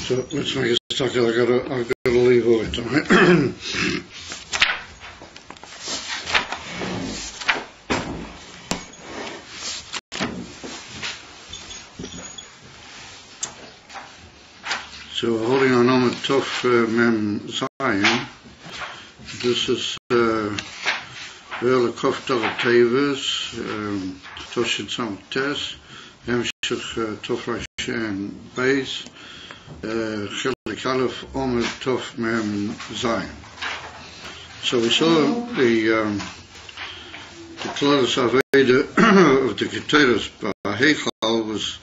So let's make a start. I've got to leave all it, alright? So we're holding on at Tov Mem Ayin. This is Earl Kof Teves, Toshin Sam Tes, Hemshich Tov Rash and Beis, Chelik Aleph Omer Tov Mem Ayin. So we saw the Klaus Aveda of the Keteros Bahechal was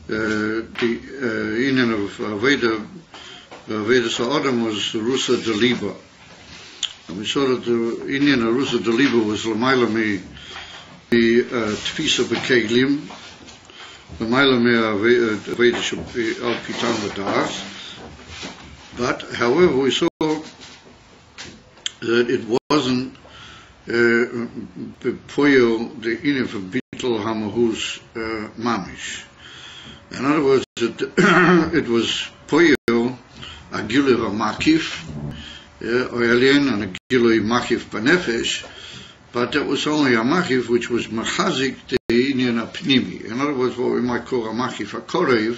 the union of Aveda Sa'adam was Rusa Deliba. And we saw that the union of Rusa Deliba was Lamaila me Tfisa Bekeglim, Lamaila me Aveda Al Pitan Vadas. But however we saw that it wasn't Poyo the union for Bittel Hamahus Mamish. In other words, it was Poyo a Gilui Makif, Ayin and a Gilui Makif Benefesh, but that was only a Makif which was Machazik the Indian Apnimi. In other words, what we might call a Makif Akorev,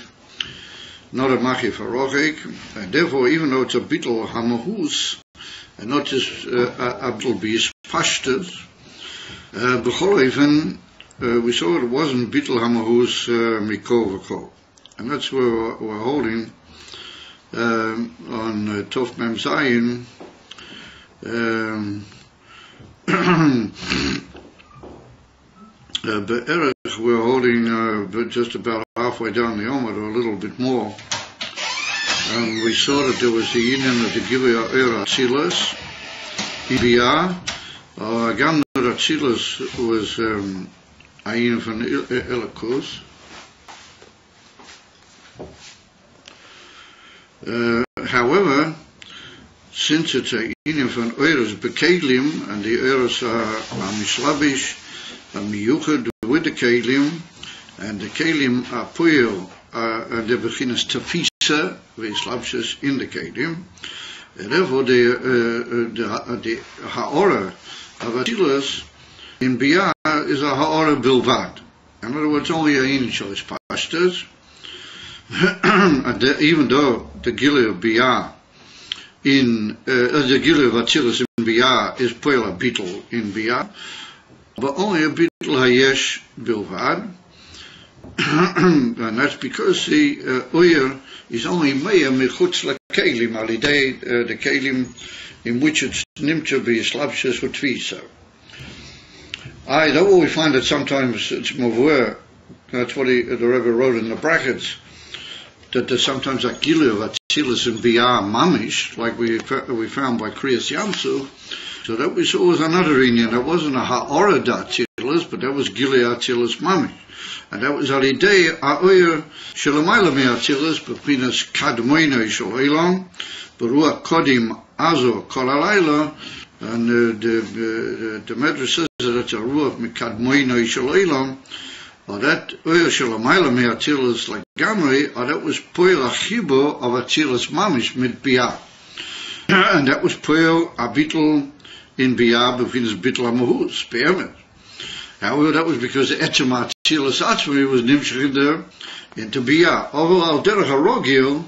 not a Makif Arochek, and therefore, even though it's a Bittel Hamahus, and not just a Bittel Beis Pashtas, B'chol even we saw it wasn't Bittel Hamahus Mikol V'kol. And that's where we're holding on Tov Mem Ayin. Be'erech we're holding just about halfway down the Omid, or a little bit more. And we saw that there was the union of the Gilui Era Tzilas, Ibiyah, Gam Tzilas was Ayin van Elikus. However, since it's a union van Eures Bekeglim, and the Eures are Mishlabish, and Miyuchad with the Keglim, and the Keglim are Puyo, and the beginners Tafisa, Veslabshes in the Keglim, and therefore the Haora of Atzilas in Biyah is a Haora Bilvad. In other words, only a initial is pastors. And even though the Gilui of Biyah in the Gilui of Atzilas in Biyah is Poela Bittel in Biyah, but only a Bittel Hayesh Bilvad. And that's because the Uyer is only Meya Mechutz LaKelim Alidei, the Kelim in which it's Nimcha B'Yislabshas or Tvisa. Though we find that sometimes it's Mavur, that's what the Rebbe wrote in the brackets, that there's sometimes a Gilui of Atzilas in Biyah Mamish, like we found by Kriyas Yamsu. So that we saw was another union. That wasn't a Ha'ora Atzilas, but that was Gilui Atzilas Mamish. And that was Alidei Ha'oyer Shelamayla Me Atzilas, Bepinas Kadmoina Shel Eilam, Beruach Kodim Azo Kol Halayla. And the Medrash says that it's a Ruach Mikadmoina Shel Eilam, or that Oyer Shelamayla Me Atzilas like Gamri, or that was Poel Achibo of Atzilas Mamish Mit Biyah. And that was Poel Abitel in Biyah, Befinas Bittel Hamahus, Be'emet. However, that was because the Etzem Atzilas Atzmi was Nimshach there into Biyah. Although Al Derech HaRogil,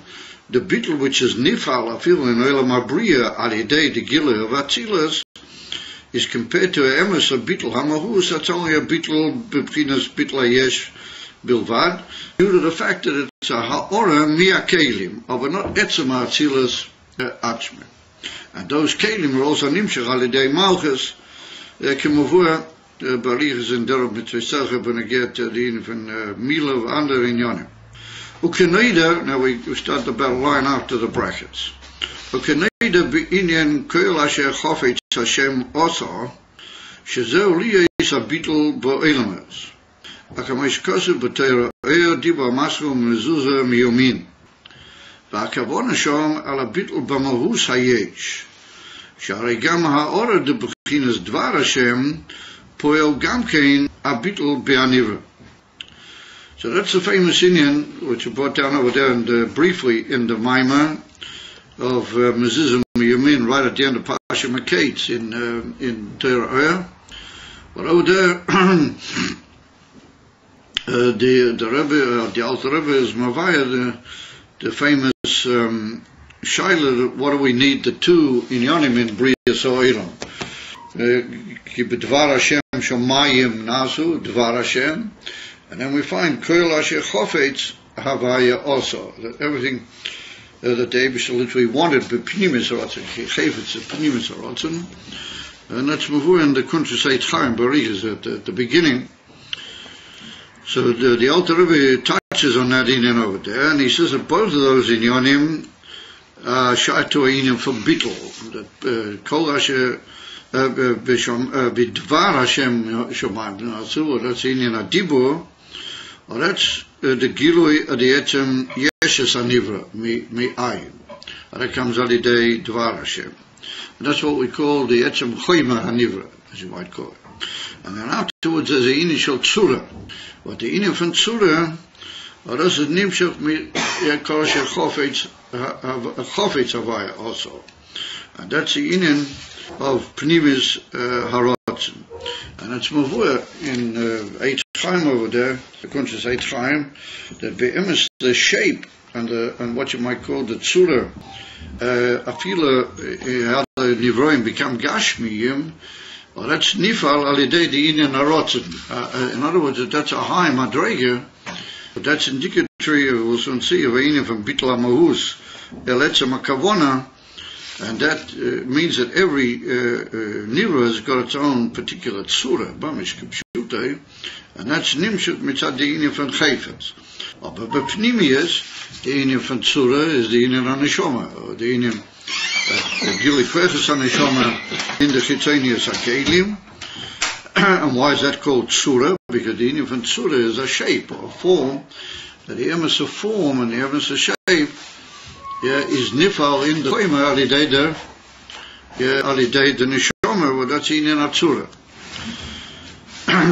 the Bittel which is Nifal Afil in Olam Abriya Alidei the Gilui of Atzilas is compared to a emes of Bittel Hamahus. That's only a Bittel Befinas Bittel Hayesh Bilvad, due to the fact that it's a Ha'ora Mia Kelim, but not Etzem Atzilas Atzmi. And those Kelim are also Nimshach Alidei Malchus, Kemavur, Barichas and Derab Mitzvah Beneget, the in van Mila of Ander in Yonim. Ukeneda, now we start the battle line after the brackets. Ukeneda be'inyan koel asher chofetz Hashem osa, shezeu liyes habitel bo'elames. Akamesh kosev b'teira diba masru mezuzah miyomin. V'akavona shom al habitel b'mahus hayesh. Sh'arei gam ha'ora de b'chinas dvar Hashem poel gam kein habitel be'aniva. So that's the famous Inyan, which I brought down over there and briefly in the Maimah of Mezuzah Yamin, right at the end of Pasha Makates in Torah Oyer. But over there, the Rebbe, the Alter Rebbe is Mavaya, the famous Shaila, what do we need the two Inyanim in Briyas Oilam? Ki b'dvar Hashem shomayim nasu, dvar Hashem. And then we find Kol Asher Chofetz Havaya also, that everything that the Eibusha literally wanted, b'pnimis rotzen, chefetz b'pnimis rotzen, and that's Mavur in the country say Chaim Barichas at the beginning. So the Alter Rebbe touches on that Inyan over there, and he says that both of those Inyanim Sha'atu Ayin from Bittel, that Kol Asher B'dvar Hashem Shomayim Nasu, that's Inyan Adibur. Well, that's the Gilui of the Etzem Yeshes Anivra, mi Ayin. That comes on the day Dvar Hashem. And that's what we call the Etzem Choyma Anivra, as you might call it. And then afterwards there's the initial Tzura. What the inyan from Tzura, well, that's the Nimshach mi Kol Asher Chofetz Havaya also. And that's the inyan of Pnimis Harotzen. And it's Mavur in Eitz Chaim over there, the conscious Eitz Chaim, that be'emes the shape and what you might call the tzura, afila how the nivroim become gashmiyim, well, that's nifal alidei the inyan harotzen. In other words, that's a high madrega, but that's indicatory, we'll soon see, of a inyan from bitl hamahus, eletzem hakavona. And that means that every nivra has got its own particular tzura, bamish kipshutei, and that's nimshut mitzad the inyan from chayfetz. But b'pnimiyas, the inyan from tzura is the inyan haneshama, or the inyan the gili kveches haneshama in the chitzonius hakelim. And why is that called tzura? Because the inyan from tzura is a shape or a form, that the emes of form and the emes of shape is nifal in the koyma alidei the neshama, well, that's inyan atzura.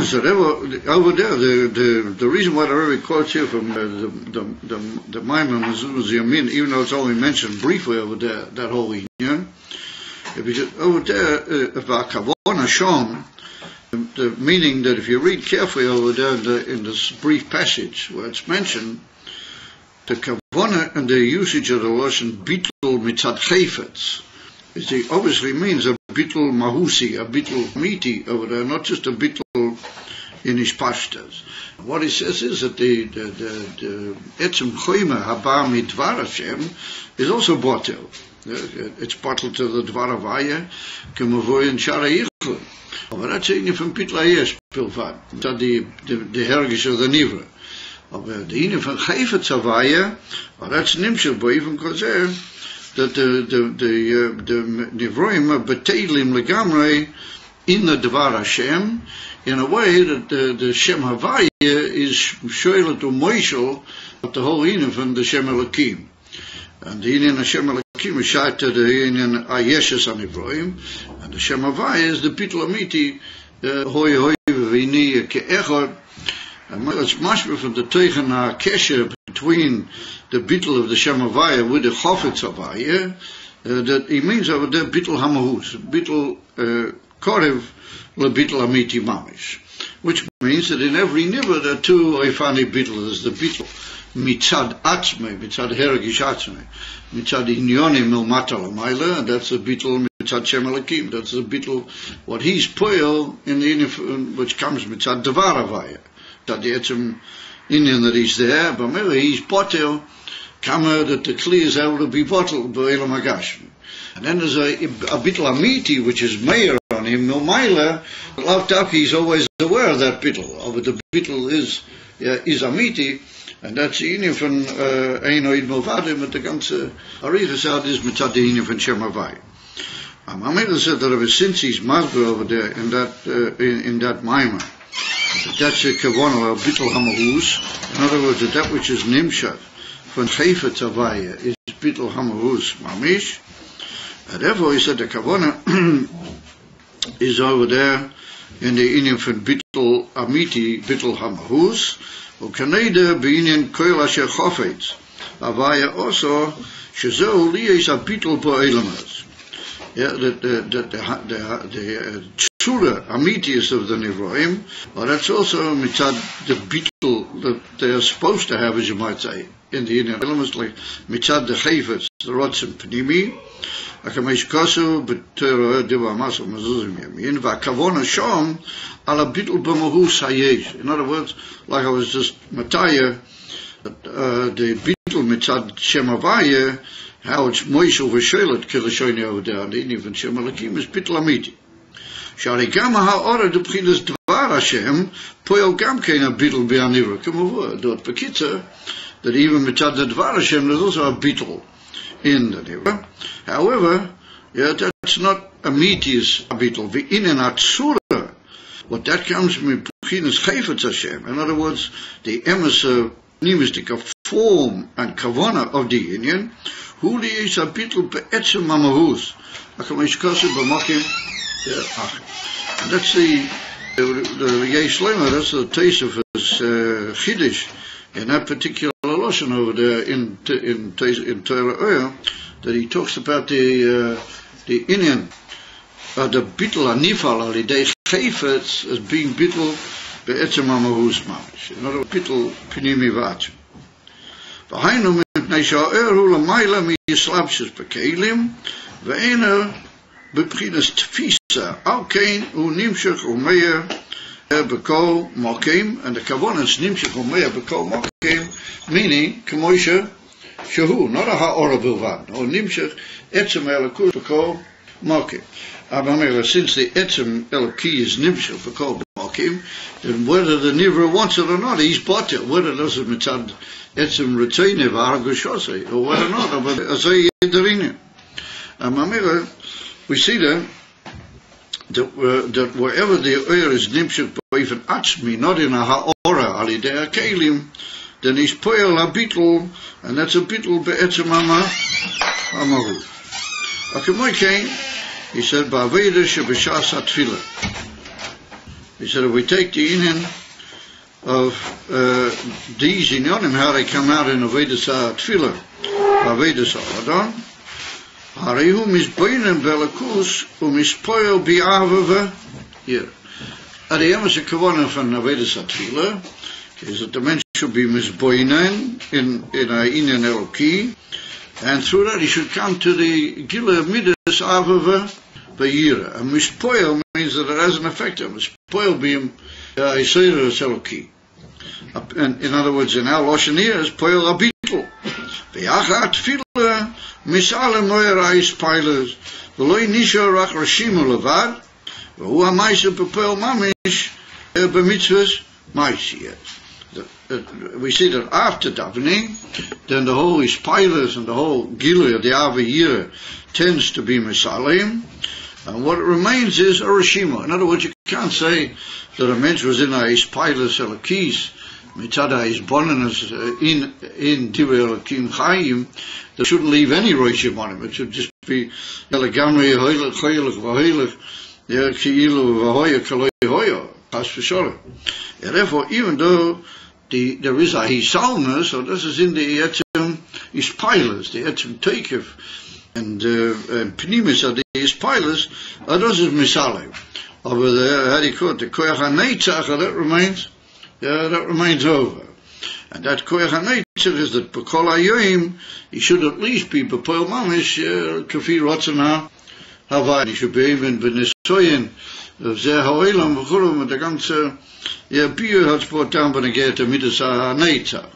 So over there, the reason why the Rebbe quotes here from the Maimon Mezuzah Yamin, even though it's only mentioned briefly over there, that whole inyan, because over there, Kavon Shom, the meaning that if you read carefully over there in this brief passage where it's mentioned, the kavana and the usage of the lashon bittul mitzad chayfetz, it obviously means a bittul mahusi, a bittul miti over there, not just a bittul in his pashtas. What he says is that the etzem choyma haba midvar Hashem is also bottle. It's bottled to the dvar havaya, kemavoy and shara yichud. But that's in from bittul hayesh pilvad, that the hergish of the nivra. Aber the inyan from chayfetz havaya, that's nimshel bo even kozer, that the nivroim are betelim legamrei in the dvar Hashem, in a way that the Shem Havaya is shoylet to moishel of the whole inyan from the Shem Elokim. And the inyan of Shem Elokim is shayt to the inyan ayeshes anivroim, and the Shem Havaya is the bittul amiti, hoi hoi v'vini ke'echad. And it's mashma from the Teichen HaKesher between the bittul of the Shem Havaya with the Chofetz Havaya, that he means over there bittul hamahus, bittul korev lebittul amiti mamish, which means that in every nivra there are two oifani bittul. There's the bittul mitzad atzme, mitzad hergish atzme, mitzad inyonim milmata l'mayla, and that's the bittul mitzad Shem Elokim. That's the bittul what he's poel in the which comes mitzad devar havaya. That the etzem inyan that he's there, but maybe he's potel, kama that the kli is able to be bottled by Elam Hagashmi. And then there's a bittul amiti which is mayor on him, milmaila, lavdaf, he's always aware of that bittul. But the bittul is amiti, and that's the inyan from Ayin Oid Movadim, but the ganze Arichas out is mitzad the inyan from Shem Havaya. Mamela said that ever since he's masber over there in that Maimah, that's a kavana, a bittul hamahus. In other words, that which is nimshat from chayfetz havaya is bittul hamahus mamish. And therefore, he said the kavana is over there in the Indian von Bittel Amiti, Bittel Hamahus, or Canada being in Koila Shechofetz. Avaya also, Shazo Lies a Bittel Poelamas. Yeah, the Tsura Amitius of the Nivroim, but that's also mitzad the Bittel that they are supposed to have, as you might say, in the Indian elements, like mitzad the Chayfetz, the Rotzim Pnimi, Akamesh Kosu, B'Tero Diva Maso Mezuzim Yamin, V'Kavona Shom, Ala Bittel B'Mahus Hayesh. In other words, like I was just Mataya, the Bittel mitzad Shemavaya, how it's Moishel v'Shelet Kilashoni over there, and even Shemalakim is Bittel Amiti. Shari Gama ha'ora de B'chinas Dvar Hashem, Poel Gam Kein Bittel B'Anivra. Come over, Dort Bekitzer, that even mitzad the Dvar Hashem, there's also a Bittel in the Nivra. However, yeah, that's not Amiti's Bittel. V'inen Atzura, what that comes from B'chinas Chayfetz Hashem. In other words, the emes nimistic form and kavana of the union. Huli is a bittel be'etzem mamahus. Akamesh kosid b'mokim. That's the Yesh Lema, that's the taste of his Chiddush in that particular lotion over there in Torah Oya, that he talks about the Indian, the bittel anifal alidei chayfetz as being bittel be'etzem mamahus mamish. In other words, bittel pinimi v'atzim. V'hainu mipnei sha'eru l'mayla miyislabshus b'keilim v'einu b'pchinas tfisa al kein u nimshach umeya b'kol mokim, and the kavonas nimshach umeya b'kol mokim, meaning k'moisha shahu, not a ha'ora bilvad, or nimshach etzem elakus b'kol mokim. Since the etzem eloki is nimshach b'kol mokim, then whether the nivra wants it or not, he's bought it, whether it doesn't mitzad etzem retainev aragushosei, or whether or not, or whether azay yederinim. We see that wherever the oil is nimshach b'oifen atzmi, not in a ha'ora alidei kelim, then he's poel a bittel, and that's a bittel be'etzem amahu. Akamoikein, he said, ba'aveda shebeshas atfilah. He said, if we take the inyan of these inyanim, how they come out in Avedas atfilah, Avedas Adon, Harihu misboinen belakus umispoil bi'avava. Here, at the emes kavanah from Avedas atfilah is that the man should be misboinen in a inyan eloki, and through that he should come to the gila midas avava ba'yira. And mispoil means that it has an effect on mispoil being a seder eloki. And in other words, in our lashon here is poil abitul. Ve'achat tefillah misalem noyerais pilas v'loi nisha rach rashimu levad v'hu ha'maisa b'poil mamish b'mitzvahs maisiyah. We see that after davening, then the whole ispilas and the whole gilui of the avayira tends to be misalim, and what remains is a rashima. In other words, you can't say that a mensch was in a ispilas elokis mitzada is bonanas in divrei elokim chayim. They shouldn't leave any roshim on him. It should just be elegamri hoylech hoylech v'hoylech ki'ilu v'hoya kaloi hoya pas v'sholem. Therefore, even though there is a hisalna, so this is in the etzem ispilas, the etzem teikev, and pnimis are the ispilas, others is misalim. Over there, how do you call it? The koyach hanetzach, that remains over. And that koyach hanetzach is that b'kol hayoyim, he should at least be b'poel mamish, kafi rotzana havai. He should be even b'nisoyin, of zeh ha'olam v'chulum, and the ganze biur has brought down when again to midas hanetzach.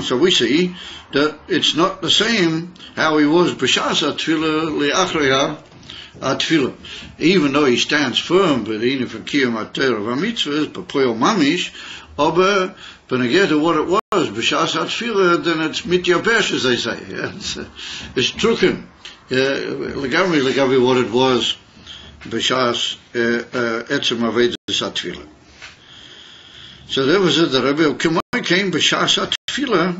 So we see that it's not the same how he was b'shas atfilah li'achreha atfilah. Even though he stands firm, but even for kiyum atera v'mitzvahs, but poel mamish, aber when again to what it was b'shas atfilah, then it's mityabesh, as they say. It's truken. Legavi what it was b'shas etzem avedas atfilah. So there was it. The Rebbe came b'shas atfilah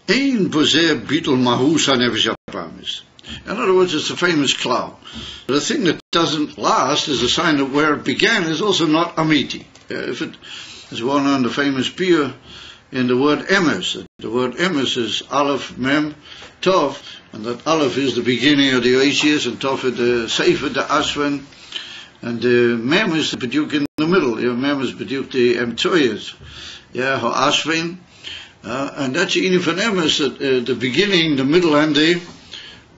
ein bozeh bittul mahus hanefesh hapamis. In other words, it's a famous cloud. The thing that doesn't last is a sign that where it began is also not amiti. If it is well known, the famous beer in the word emes. The word emes is aleph, mem, tov, and that aleph is the beginning of the oasis, and tov is the sefer, the asven, and the mem is the beduk in the middle. Mem is beduk the emtoyes, ha asven, and that's the inyan von emes, that the beginning, the middle, and the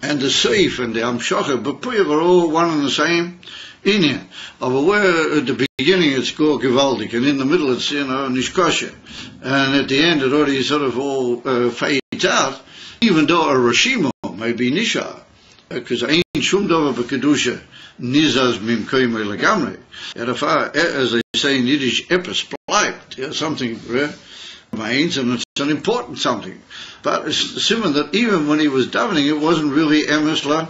seif and the amshacha, but puya are all one and the same inyan. But where at the beginning it's go gewaldig, and in the middle it's nishkoshe, and at the end it already sort of all fades out, even though a rashimo may be nisha, because Ayin shum dova b'kedusha nizaz mimkoim legamre. And if as they say in Yiddish, epis bleibt, something remains, and it's an important something. But it's similar that even when he was davening, it wasn't really emes la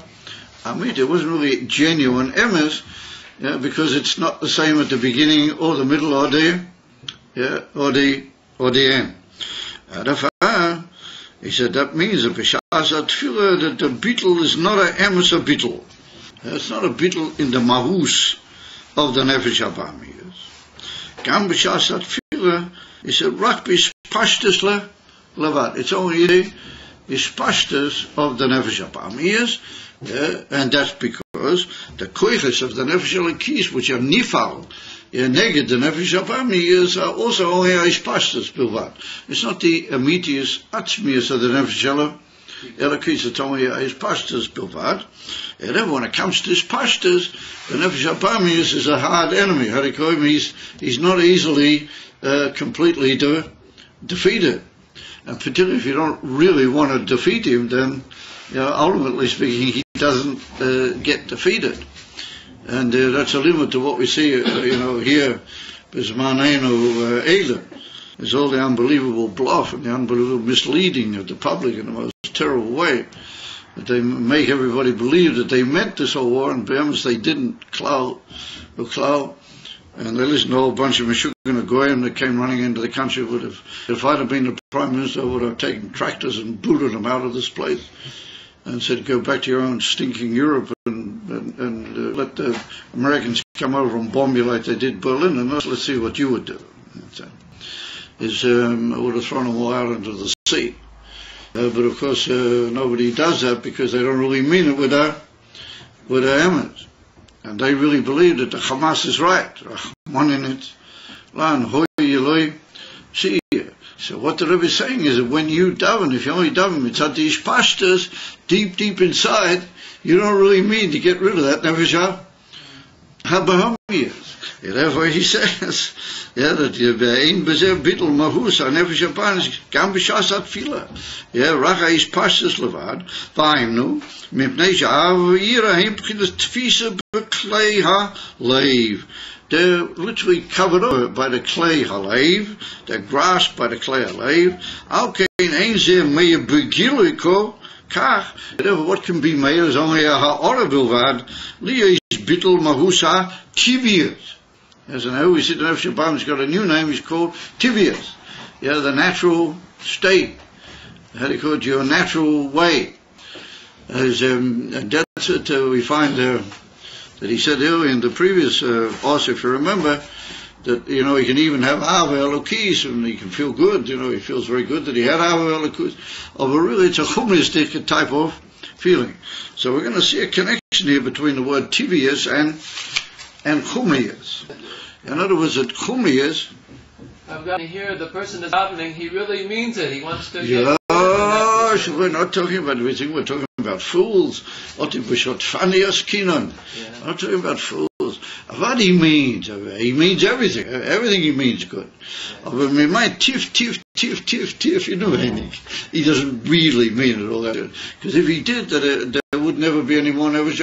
amit. It wasn't really genuine emes, because it's not the same at the beginning or the middle or the end. He said that means that the bittul is not a emes a bittul. It's not a bittul in the mahus of the nefesh habamiyas. Gam b'shas atfila, he said rak b'spashtus levad. It's only the spashtus of the nefesh habamiyas, and that's because the koiches of the nefesh alakis, which are nifal, neged the nefesh habamiyas, are also only a spashtus bilvad. It's not the amitius atzmius of the nefesh alakis, it's only a spashtus bilvad. And then when it comes to his pashtas, the nefesh habamiyas is a hard enemy. He's not easily completely defeated. And particularly if you don't really want to defeat him, then, ultimately speaking, he doesn't get defeated. And that's a limit to what we see, here. There's all the unbelievable bluff and the unbelievable misleading of the public in the most terrible way. That they make everybody believe that they meant this whole war, and perhaps they didn't, and they listened to a whole bunch of Meshuggah Goyim that came running into the country. If I'd have been the Prime Minister, I would have taken tractors and booted them out of this place and said, go back to your own stinking Europe and let the Americans come over and bomb you like they did Berlin, and let's see what you would do. I would have thrown them all out into the sea. But of course, nobody does that because they don't really mean it with their emes. And they really believe that the Hamas is right. So what the Rebbe is saying is that when you daven, if you only daven mitzat the ishpashtas, deep inside, you don't really mean to get rid of that nefesh habamiyas. Therefore he says, that ein bezer bittul mahus nefesh habamiyas gam b'shas atfila. Racha ishpashtas levad v'aimnu mipnei she'av yira hem b'chinas tfisa b'klei ha-leiv. They're literally covered over by the clay halev. They're grasped by the clay halev. Al kein ein zeh mei begiliko kach. Therefore, what can be made is only a ha'ora bilvad. Li is bittul mahusa Teves. As I know, we see the nefesh habamiyas got a new name. He's called Teves. The natural state. How do you call it? Your natural way. And that's it. We find that he said earlier in the previous also, if you remember, that he can even have Ava Elokis, and he can feel good. He feels very good that he had Ava Elokis. But really, it's a humanistic type of feeling. So we're going to see a connection here between the word Teves and Chumias. In other words, that Chumias. I've got to hear the person is davening. He really means it. He wants to. Yeah, we're not talking about everything. We're talking about fools. We're not talking about fools. What he means everything. Everything he means good. But we might tiff, he doesn't really mean it all that. Because if he did, there would never be any more nefesh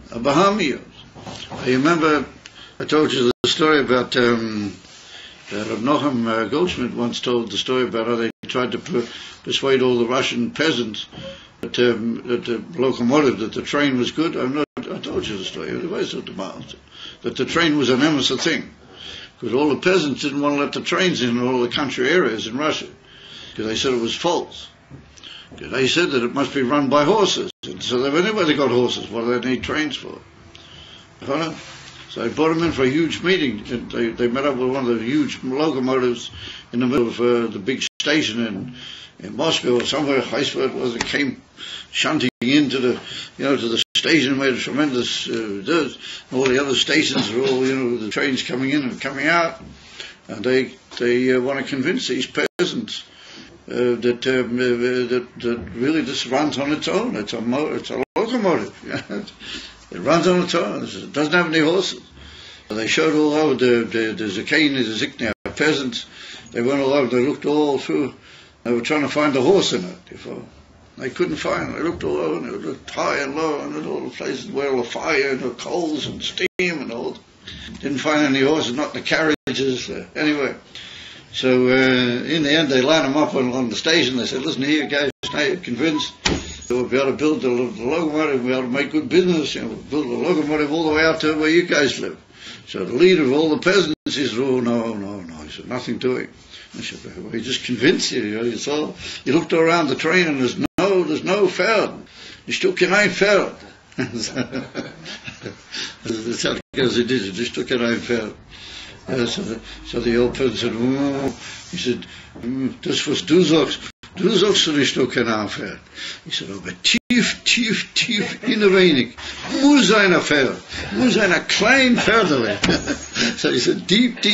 habamiyas. I remember I told you the story about Rav Nochem Goldschmidt once told the story about how they tried to persuade all the Russian peasants that the locomotive, that the train was good. I told you the story. That the train was an emes thing, because all the peasants didn't want to let the trains in all the country areas in Russia, because they said it was false. Because they said that it must be run by horses, So anyway, they got horses. What do they need trains for? So I brought them in for a huge meeting. They met up with one of the huge locomotives in the middle of the big station in Moscow or somewhere. Heisford was. It came shunting into the station, made a tremendous dirt. All the other stations are all, the trains coming in and coming out, and they want to convince these peasants that really this runs on its own. It's a locomotive. It runs on its own. It doesn't have any horses. So they showed all over the Zakain, the Zikna peasants. They went all over. They looked all through. They were trying to find a horse in it before. They couldn't find it. They looked all over, and they looked high and low, and all the places where all the fire and the coals and steam and all. Didn't find any horses, not in the carriages. Anyway, so in the end, they lined them up on the station. They said, "Listen here, guys, now you're convinced we'll be able to build the locomotive, we'll be able to make good business, we'll build the locomotive all the way out to where you guys live." So the leader of all the peasants says, "Oh, no." He said, "Nothing to it." I said, "Well, he just convinced you, you saw. You looked around the train and there's no feld. You still can't feld." That's how it is, you still can't feld. So the old peasant said, "Oh," he said, "Das was du sagst. Du sagst du nicht, du kein Anfeld." Ich said, "Aber tief innerwenig muss einer Feld, muss einer klein Pferdele." So he said, deep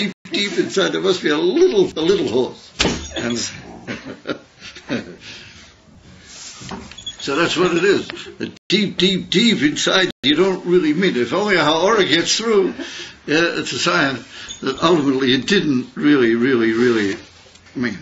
inside there must be a little horse. And so that's what it is. Deep inside you don't really mean it. If only a Ha'ora gets through, it's a sign that ultimately it didn't really mean it.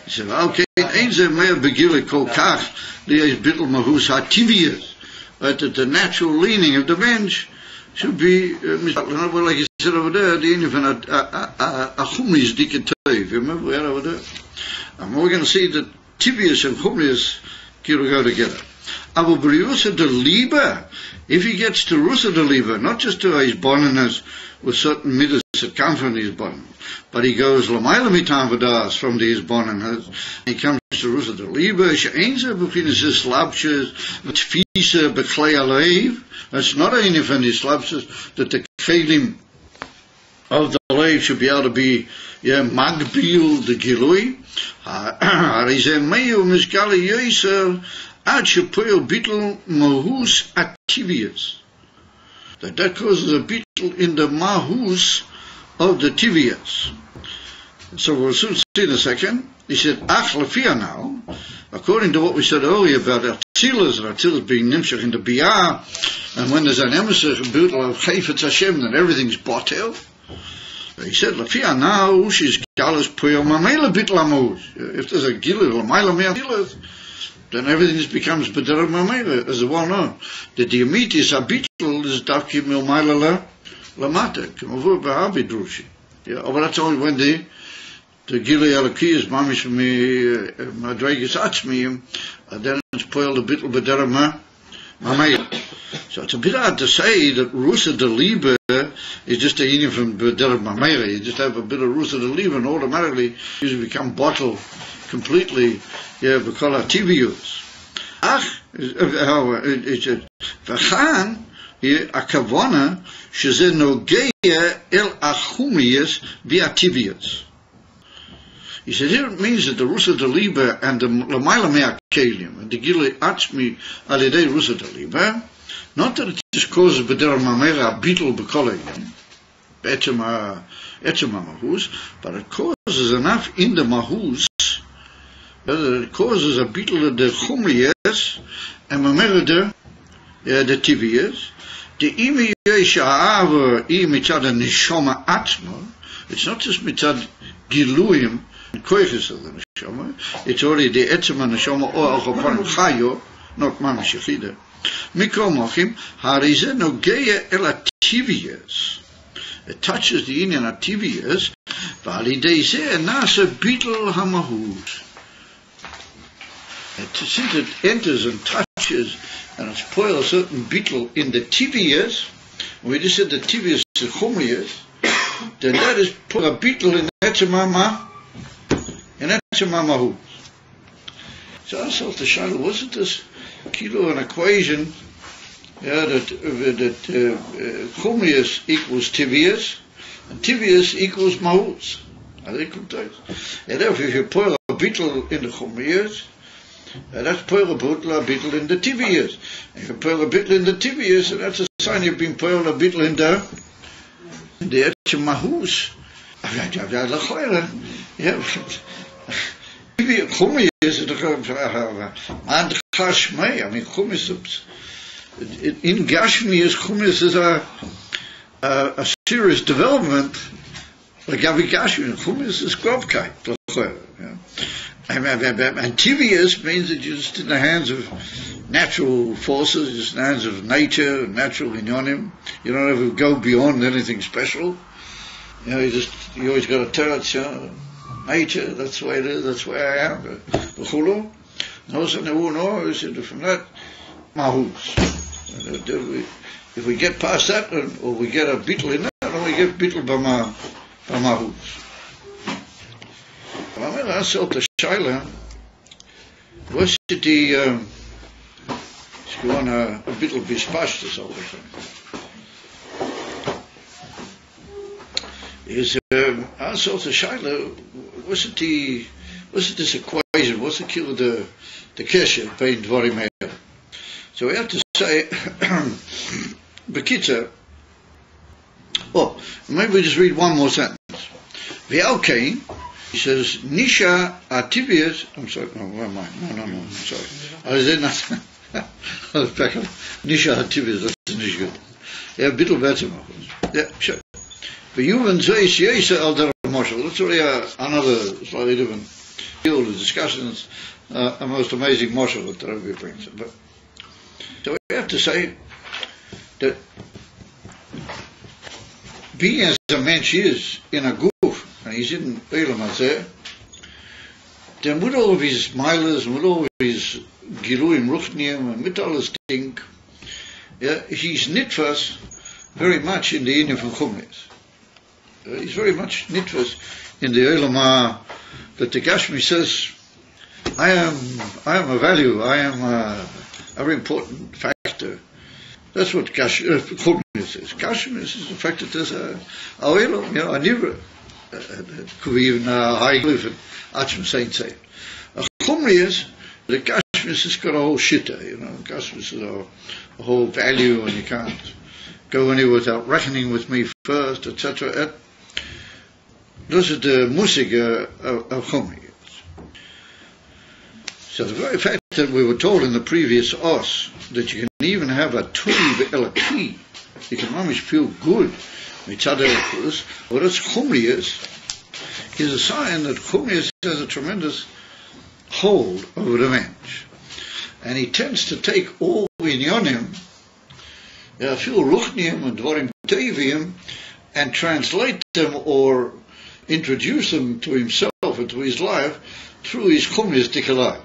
He said, "Okay, ain't there mehr begille kol kach, die is bittel mahus hativius." The natural leaning of the bench should be, like you said over there, the Indian van a chumlius dike tev. Remember we had over there? And we're going to see that tibius and chumlius go together. Aber Rusa de Liebe, if he gets to Rusa de Liebe, not just to his bonniness with certain midas that come from his bonnin, but he goes Lamaila mitan vadas from these bonniness, he comes to Rusa de Liebe, she'enze beginnen ze slabshes, tfise beklei alev. That's not any of these slabshes that the kelim of the alev should be able to be magbil the gilui. Harize meyu miskali yoser. Bittel mahus activius. That causes a bittel in the mahus of the tivius. So we'll soon see in a second. He said, "Ach lefia now," according to what we said earlier about Atzilas, and Atzilas being nimshach in the biyah, and when there's an emissary bittel of Chayfetz Hashem, then everything's botel. He said, "Lefia now, she's galus puyo mamela bittel amahus." If there's a gilul lamayla me'atilas, then everything just becomes b'derech mamela, as well known. The diamitis habitl is davki milmaila lamata, k'mavur b'habi drushi. Yeah, but that's only when the gilui alaki is mamish madregis atzmiyim, and then it's poiled a bitl b'derech mamela. So it's a bit hard to say that Rusa de Liebe is just a union from b'derech mamela. You just have a bit of Rusa de Liebe and automatically you become bottled completely, b'kol hativius. Ach, v'chan akavona sheze nogeya el achumiyus v'ativius. He said here it means that the Rusa de Liebe and the Lamaila Mea Kelim and the Gilui Atzmi alidei Rusa de Liebe, not that it just causes b'derech mamela a bittul b'kol etzem mahus, but it causes enough in the mahus. It causes a bittul of the chumriyas and mamela the tivias. The imi yesha'ava mitzad neshama atma. It's not just mitzad giluim and koiches of the neshama. It's already the etzem neshama or alchopon chayo, not mamish yechida. Mikol mochim harize nogeya el tivias. It touches the inyan ativias. Validei se nasa bittul hamahus. Since it enters and touches and it spoils a certain bittul in the tivias, we just said the tivias is chumriyas, then that is put a bittul in etzemama, in etzemamahu. So I thought the shadow, wasn't this kilo an equation, that Chumius equals Teves, and Teves equals Mahus. And therefore, if you pour a beetle in the Chumius, that's pour a beetle in the Teves. If you pour a beetle in the Teves, that's a sign you've been pouring a beetle in the Mahus. Chumius is and Gashmi. I mean, Chumius in Gashmi Chumius is a serious development. Like every Gashmi, Chumius is Grovkai. And Teves means that you're just in the hands of natural forces, just in the hands of nature, natural inyonim. You don't ever go beyond anything special. You always got to touch nature. That's the way it is. That's the way I am. The chulu. From that, mahus. If we get past that, or we get a beetle in that, or we get beetle by mahus. I saw the Shaila. Was it the gewoon a beetle bespast is all the time. Is I saw the Shaila. Was it this equation? What's the kill of the kesher bein dvarim ha'el? So we have to say, Bekitza. Oh, maybe we just read one more sentence. V'alkein, he says, Nisha Teves. I'm sorry. No, where am I? No. I'm sorry. I was in that. I was back on Nisha Teves. That's not good. Yeah, a bit better. Yeah, sure. But Yuvan says Yesa al der Moshel. That's already another slightly different field of discussions. A most amazing moshel that the Rebbe brings. But so we have to say that being as a mensch is in a goof, and he's in Eilam Hazeh, then with all of his milas and with all of his giluim ruchniim and with all his thing, he's nitfas very much in the inyan from Chumash. He's very much nitfas in the Eilam that the Gashmi says, I am a value, I am a very important factor. That's what Chumash is. Gashmi is the fact that there's a Eilam, a nivra. Could be even a high glyph and Achim Saint say. A Chumash is the Gashmi has got a whole shitta, Gashmi is a whole value, and you can't go anywhere without reckoning with me first, etc. Those are the musig of Chumash. So the very fact that we were told in the previous os that you can even have a tuv elaki, you can mamish feel good, mitzad elikus, what its Chumash is a sign that Chumash has a tremendous hold over the mensch, and he tends to take all inyonim, feel ruchniim and dvarim tevim, and translate them or introduce them to himself and to his life through his Chumash dikalav,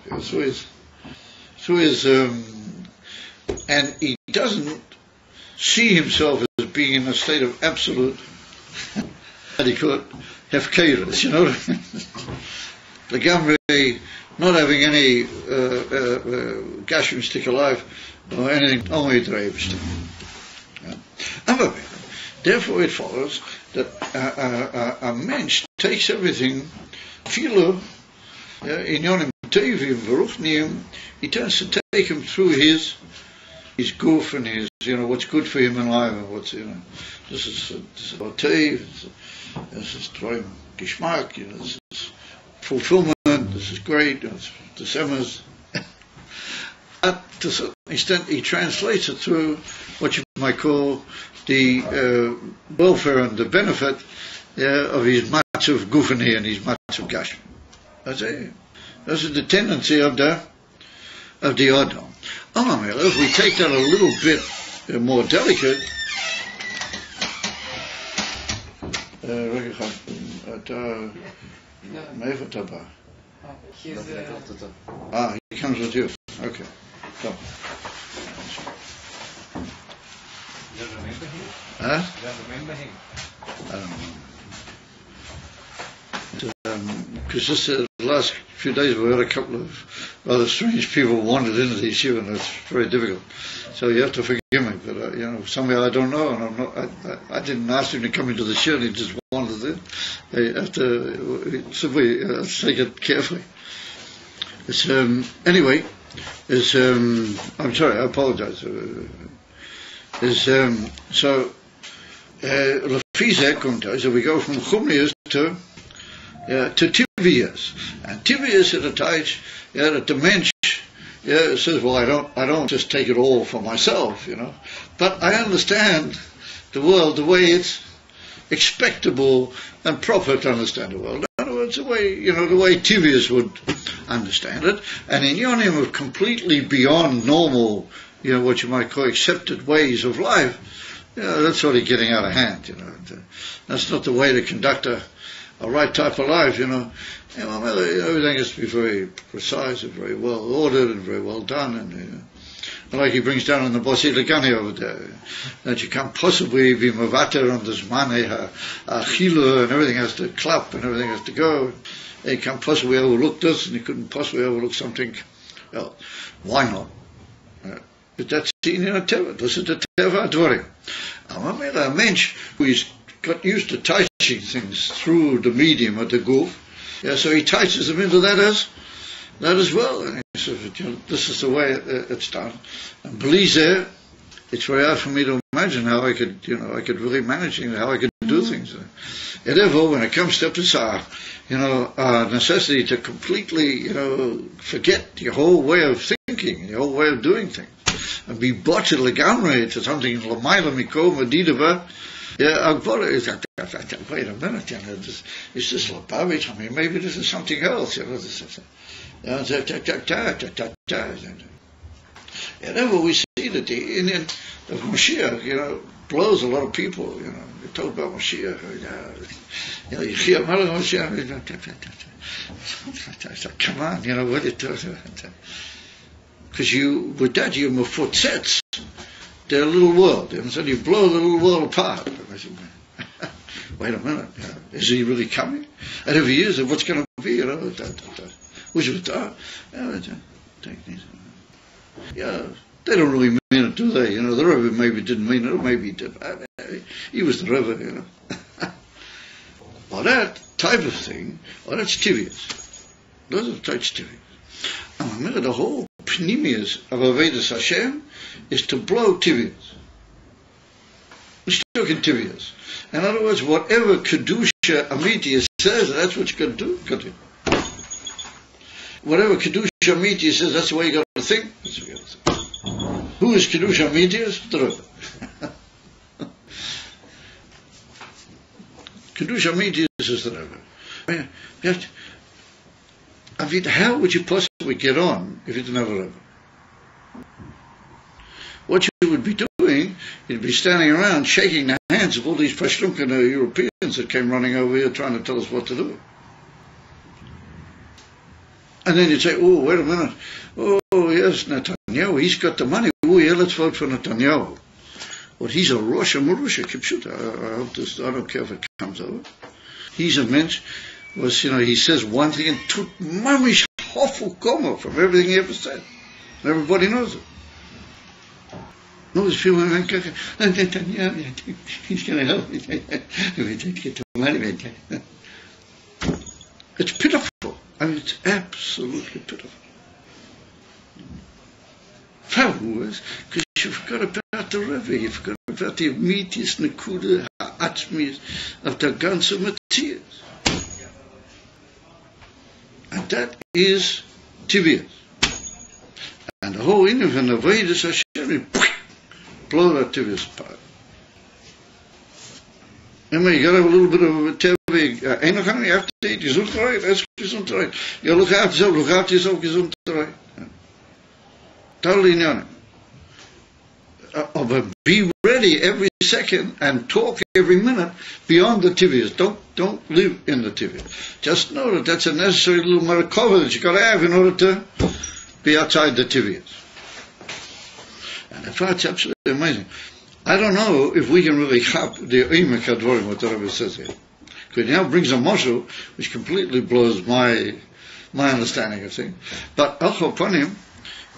through his and he doesn't see himself as being in a state of absolute adequate hefkeirus, the gamri not having any gashim stick alive or anything, only the Rebbe. Therefore it follows that a mensch takes everything, philo, in yonim tevim v'ruchniim, he tends to take him through his goof and his, what's good for him in life, and what's, this is tev, this is dvarim gishmak, this is fulfillment, this is great, this is to a certain extent, he translates it through what you might call the welfare and the benefit of his matzav gufani and his matzav gashmi. That's the tendency of the Adam. If we take that a little bit more delicate, he comes with you. Okay. Come. You remember him? Huh? You remember him? I don't know. because just the last few days we had a couple of rather strange people wandered into the yeshiva, and it's very difficult. So you have to forgive me, but somehow I don't know, and I'm not. I didn't ask him to come into the shirt; he just wandered in. You have to simply take it carefully. It's anyway. It's I'm sorry, I apologise. So Lefizeh komt uit, so we go from Chumnias to Teves, and Teves at a time, that the mensch, says, well, I don't just take it all for myself, but I understand the world the way it's expectable and proper to understand the world. In other words, the way Teves would understand it, and in Yonim of completely beyond normal, what you might call accepted ways of life, that's sort of getting out of hand, That's not the way to conduct a right type of life, Everything has to be very precise and very well ordered and very well done, and like he brings down in the Bossi Legani over there, that you can't possibly be mavater on this mane, achila, and everything has to clap and everything has to go. You can't possibly overlook this, and you couldn't possibly overlook something else. Why not? That's seen in a teva. This is the teva advarim. A mensch who got used to touching things through the medium of the goof, so he touches them into that as well. And he says, this is the way it's done. And Beliezer, it's very hard for me to imagine how I could really manage things, how I could do things. Therefore, when it comes to Pesach, necessity to completely, forget your whole way of thinking, your whole way of doing things, and be bottled legamre to something l'mayla mikol medidava. Wait a minute, is this Lubavitch? Maybe this is something else. Whenever we see that the Indian of Mashiach, blows a lot of people. You talk about Mashiach. You hear Mashiach. Come on, what are you talking about? Because with that you're mefutzetz their little world, so you blow the little world apart. Wait a minute, is he really coming? And if he is, what's going to be? Which was they don't really mean it, do they? The Rebbe maybe didn't mean it, or maybe he did. He was the Rebbe, Well, that type of thing, that's Teves. Those are types of Teves. And remember, the whole pnimius of Avodas Hashem is to blow Teves. It's talking Teves. In other words, whatever Kedusha Amiti says, that's what you got to do. Whatever Kedusha Amiti says, that's the way you got to think. That's the way you got to think. Who is Kedusha Amiti? The Rebbe. Kedusha Amiti is the Rebbe. How would you possibly get on if you didn't have a Rebbe? What you would be doing, you'd be standing around shaking the hands of all these Pashtunkan Europeans that came running over here trying to tell us what to do. And then you'd say, oh, wait a minute. Oh, yes, Netanyahu, he's got the money. Oh, yeah, let's vote for Netanyahu. Well, he's a Rosh Marusha, Kipshuta. I don't care if it comes over. He's a mensch. He says one thing and took mamish hoful koma from everything he ever said. Everybody knows it. No, there's people who he's going to help me. Get the money. It's pitiful. It's absolutely pitiful. Because you forgot about the Rebbe, you forgot about the Amitis, Nekuda, Ha'atzmis of the ganze Matthias. And that is Teves. And the whole Indian of the Vedas Hashem, blow that Teves apart. And you got to have a little bit of a Teves. Ain't no kind of you have to eat Gesundheit, that's Gesundheit. You look after yourself, Gesundheit. Totally none. But be ready every second and talk every minute beyond the Teves. Don't live in the Teves. Just know that that's a necessary little marakova that you got to have in order to be outside the Teves. And that's why it's absolutely amazing. I don't know if we can really chap the Oimek Advarim, what the Rebbe says here. Because he now brings a mashal which completely blows my understanding of things. But upon him,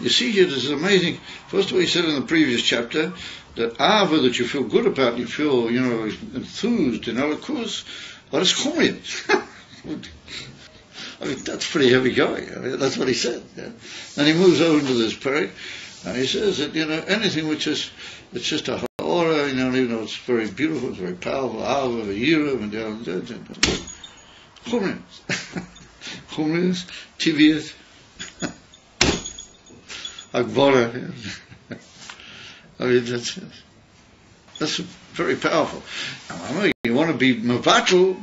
you see here, this is amazing. First of all, he said in the previous chapter that Ava, that you feel good about, you feel, enthused in Elokus, but it's chumid. I mean, that's pretty heavy going. I mean, that's what he said. Yeah. And he moves over into this parak, and he says that, anything which is, it's just a ha'ora, even though it's very beautiful, it's very powerful, Ava, Yirav, and chumid. Chumid, Teves, Agbara. I mean, that's very powerful. Now, you want to be Mavatul,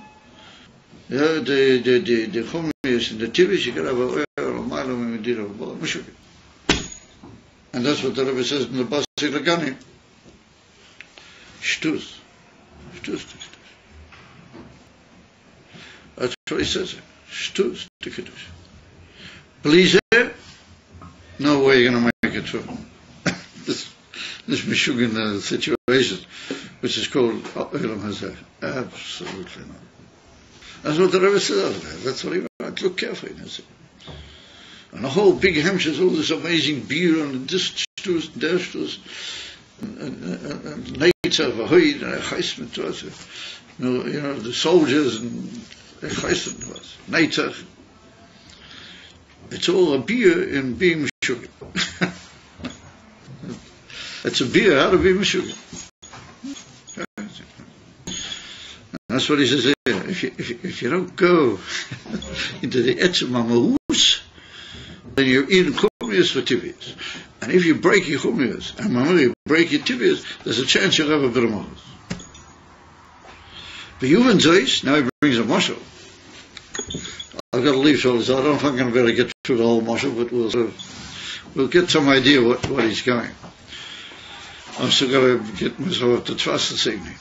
the Chumis and the Teves, you got to have a Milo when we did a Mishuk. And that's what the Rebbe says in the Basi Lagani. Shtus. That's what he says. Shtus to Kiddush. Please, no way you're going to make it through. This Mishugin situation, which is called Olam Hazeh. Absolutely not. That's what the Rebbe says over there. That's what he wants. Look carefully. And the whole big Hemshah, all this amazing beer and this shtus, der shtus, and Neitzer, Vahoid, and Echaismet to us. The soldiers and Echaismet to us. Neitzer. It's all a beer in being Mishugin. It's a beer how to be Mishugin. That's what he says here. If you don't go into the Etzem HaMahus, then you're in Chumius for Teves. And if you break your Chumius, and you break your Teves, there's a chance you'll have a bit of Mahus. But Yuvan Zeis, now he brings a mashal. I've got to leave shortly, so I don't know if I'm going to be able to get through the whole mashal, but we'll get some idea what he's going. I'm still got to get myself up to trust this evening.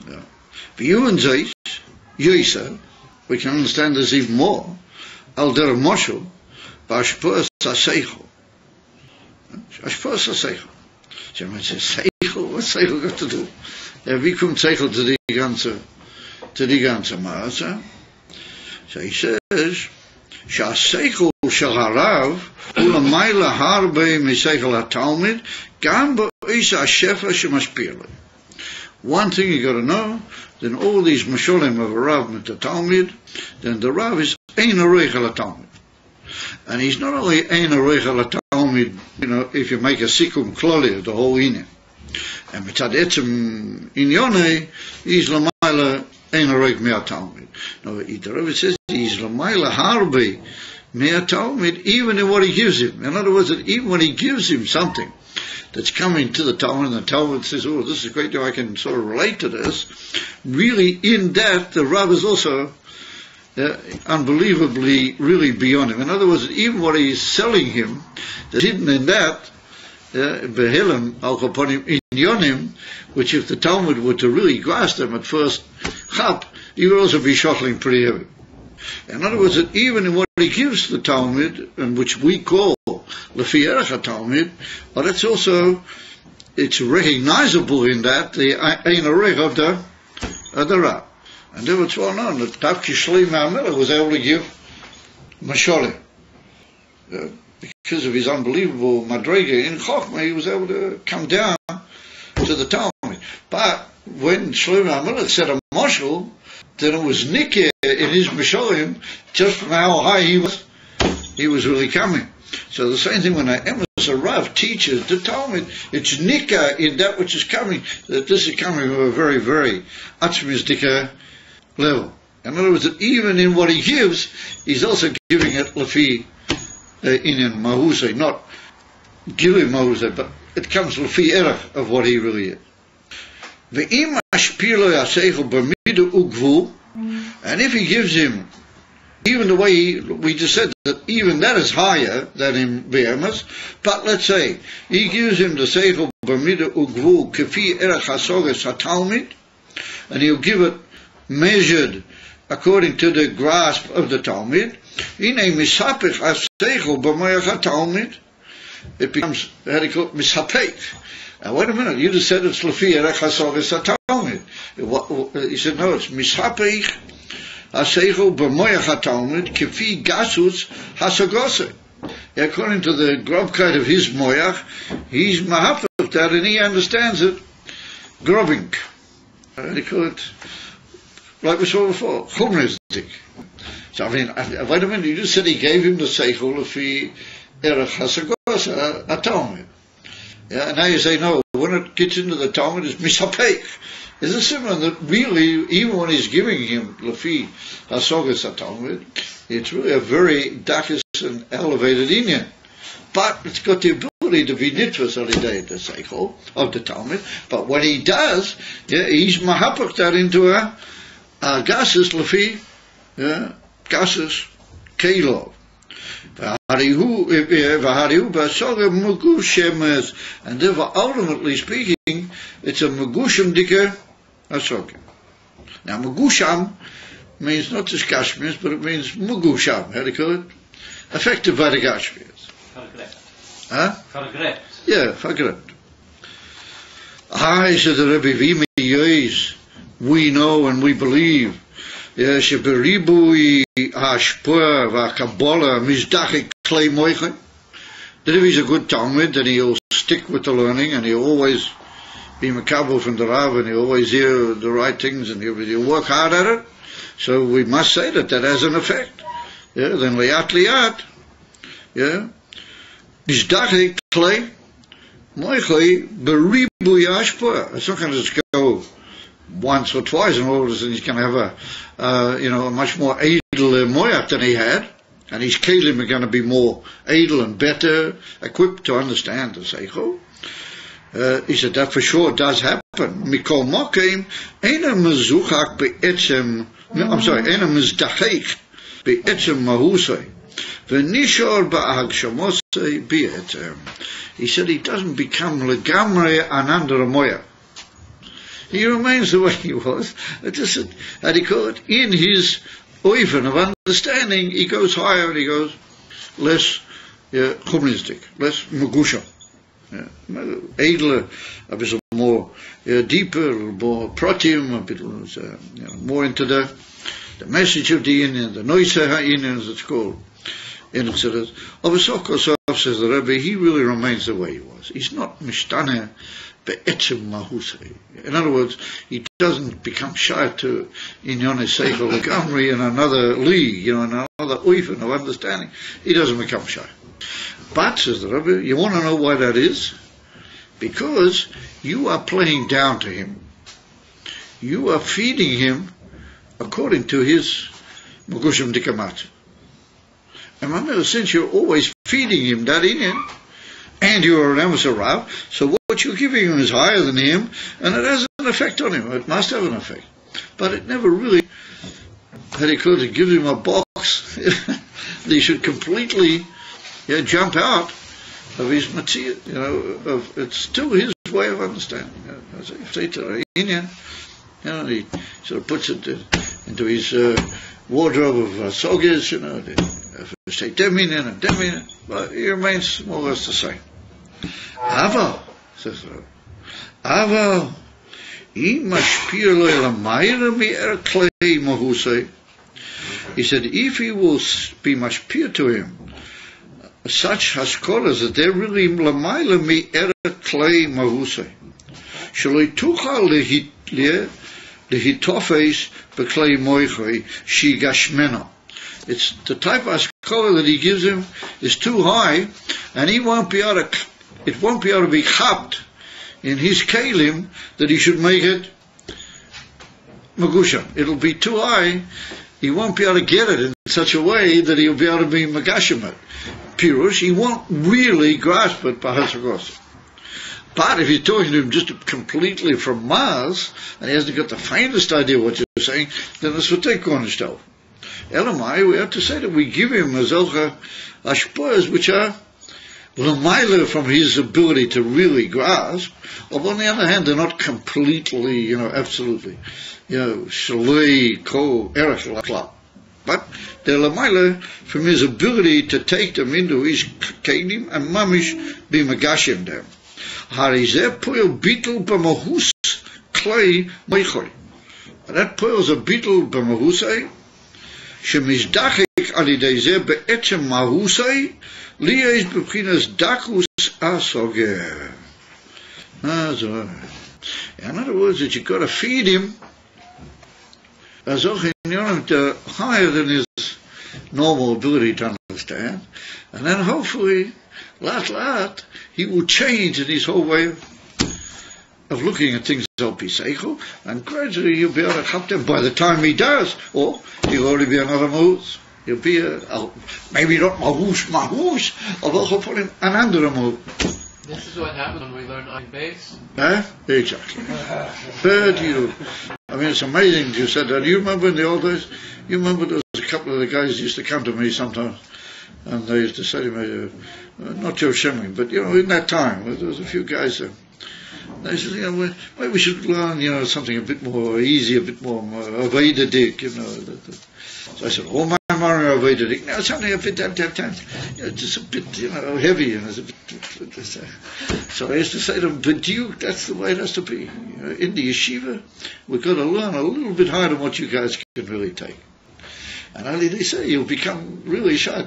Yeah. But Yuvan Zeis, Yoisa, we can understand this even more. Al der Moshel, Bashpur Saseichel. Bashpur Saseichel. So man says, Seichel, what's Seichel got to do? Wie kommt Seichel to die ganze Maße? So he says, שהשכל של הרב הוא למעלה הרבה משכל התלמיד, גם באיש השפע שמשפיע לו. One thing you got to know, then all these masholim of a Rav with the Talmud, then the Rav is ein areich al Talmud. And he's not only ein areich al Talmud, if you make a sikum kloli of the whole inyan. And mitzad etzem inyonei, he's l'mayla ein areich mea Talmud. No, the Rav says he's l'mayla harbe mea Talmud, even in what he gives him. In other words, that even when he gives him something that's coming to the Talmud, and the Talmud says, oh, this is great, I can sort of relate to this. Really, in that, the Rav is also unbelievably, really beyond him. In other words, even what he's selling him, that's hidden in that, Behelim, Al Kaponim, Inyonim, which if the Talmud were to really grasp them at first, chap, he would also be shuffling pretty heavy. In other words, that even in what he gives the Talmud, and which we call Lefi Erech HaTalmud, but it's also, it's recognizable in that, the Ein Arech of the Rav. And there was well known that Tavki Shleim HaMelech was able to give Masholim. Because of his unbelievable Madrega in Chochmah, he was able to come down to the Talmud. But when Shleim HaMelech said a Moshel, then it was Nikeh in his Masholim, just from how high he was really coming. So the same thing when a Rav teaches the Talmud, it's Nikah in that which is coming, that this is coming from a very, very Atzmistika level. In other words, that even in what he gives, he's also giving it Lefi in Mahusay, not giving Mahusay, but it comes Lefi Erech of what he really is. Ve'im ashpilo yaseichel b'midu ugvu, and if he gives him, even the way we just said that even that is higher than in Be'emes, but let's say he gives him the seichel b'midu ugvu kefi erech hasoges hatalmid, and he'll give it measured according to the grasp of the Talmud. Ine misapich haseichel b'moyach hatalmid, it becomes, how do you call it, misapech. Wait a minute, you just said it's Lefi Erech HaSoges HaTalmid. He said, no, it's Mishapeich HaSeichel B'moyach HaTalmid Kefi Gasus HaSogose. According to the grobkeit of his moyach, he's mahapach that, and he understands it, grobing. They call it, like we saw before, chumristik. So I mean, wait a minute, you just said he gave him the seichel Lefi Erech HaSogose HaTalmid. Yeah, and now you say, no, when it gets into the Talmud, it's mishapeich. Is it similar that really, even when he's giving him Lefi HaSoges HaTalmud, it's really a very dakis and elevated inyan. But it's got the ability to be nitras on the day of the seichel, of the Talmud. But when he does, yeah, he's mahapach that into a gasus Lefi, yeah, gasus keilov. And therefore, ultimately speaking, it's a Megusham Dika Asoga. Now, Megusham means not just Gashmias, but it means Megusham. How do you call it? Affected by the Gashmias. Huh? Vergrept. Yeah, vergrept. He said the Rebbe, we know and we believe. Yeah, sheberibui hashpur v'akabola mizdachik klei moichin. That if he's a good Talmud, then he'll stick with the learning and he'll always be makabel from the Rav and he'll always hear the right things and he'll work hard at it. So we must say that has an effect. Yeah, then liat. Yeah, mizdachik klei moichin beribui hashpur. It's not going to just go once or twice, and all of a sudden he's going to have a much more edel moyach than he had, and his kelim are going to be more edel and better equipped to understand the seichel. He said that for sure does happen. Mikol mokim ena mezuchak be'etzem. I'm sorry, ena mezdachek be'etzem mahusay v'nishor ba'hagshamosay be'etzem. He said he doesn't become legamre ananda moyach. He remains the way he was. Just, how do you call it? In his oifen of understanding, he goes higher and he goes less chumnistic, less megusha. Edler, a bit more deeper, more protium, a bit more into the message of the Indian, the noise Ayin, as it's called. And it says, Obasok Kosov, says the Rebbe, he really remains the way he was. He's not mishtane. In other words, he doesn't become shy to Inyone Seichel Legamri in another league, in another oifen of understanding. He doesn't become shy. But, says the Rebbe, you want to know why that is? Because you are playing down to him. You are feeding him according to his Megusham Dikamat. And remember, since you're always feeding him that Inyan, and you're an Emerson Rav, so what you're giving him is higher than him, and it has an effect on him. It must have an effect. But it never really, it gives him a box that he should completely jump out of his matzia, it's still his way of understanding. As I say to the Indian, he sort of puts it into his wardrobe of soges, say deminin and deminin, but he remains more or less the same. Aval, says the Rebbe. Aval, mashpir lo elamayra mi'er klei mahusay. He said, if he will be mashpir to him, such haskolas that they're really lamayla mi'er klei mahusay. Shaloi tuchal lehitofes beklei moichay shigashmena. It's the type of haskola that he gives him is too high, and he won't be able to. It won't be able to be chapped in his kelim that he should make it Megusham. It'll be too high. He won't be able to get it in such a way that he'll be able to be Megashim it. Pirush, he won't really grasp it by Hasagos. But if you're talking to him just completely from Mars, and he hasn't got the faintest idea what you're saying, then it's what they cornerstone. Elamai, we have to say that we give him Azelcha Ashpurs, which are Lamaila from his ability to really grasp, or on the other hand, they're not completely, absolutely, Shalei, Ko, Erech, Klap. But they're Lamaila from his ability to take them into his Kedim and Mamish be Megashim them. Harizeh poil beetle b'mahus clay moichoi. That poil's a beetle b'mahusai, shemizdachik alidezeh be'etchem mahusai, liyesh b'chinas dakus asoger. That's all right. In other words, that you've got to feed him as higher than his normal ability to understand, and then hopefully, lat, he will change in his whole way of looking at things al pi seichel, and gradually you'll be able to help them. By the time he does, or he'll already be another mahus. He'll be maybe not mahus, although he'll put him an andere mahus. This is what happens when we learn Ayin Beis. Exactly. But I mean, it's amazing you said that. You remember in the old days? You remember there was a couple of the guys used to come to me sometimes, and they used to say to me, not Joe Shemming, but in that time, there was a few guys there. They said, maybe we should learn, something a bit more easy, a bit more Avedic, So I said, my Mario Avedic. Now something a bit just a bit, heavy, and it's a bit. So I used to say to them, but that's the way it has to be. In the yeshiva, we've got to learn a little bit harder than what you guys can really take. And only they say you'll become really shy.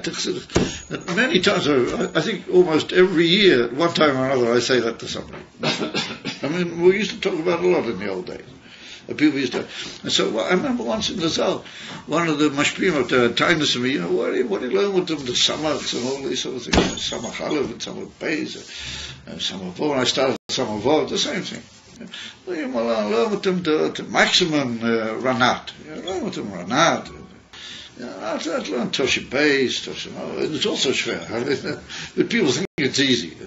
Many times, I think almost every year, at one time or another, I say that to somebody. I mean, we used to talk about it a lot in the old days. People used to, and so I remember once in the Zal, one of the mashpim of the kindness to me, what do you learn with them, the samachs and all these sort of things, samach halev and samach beis, and samach vov, and I started samach vov, the same thing. Well, you learn with them the maximum ranat, learn with them ranat. I'd learn Toshi Beis, it's also schwer, but people think it's easy.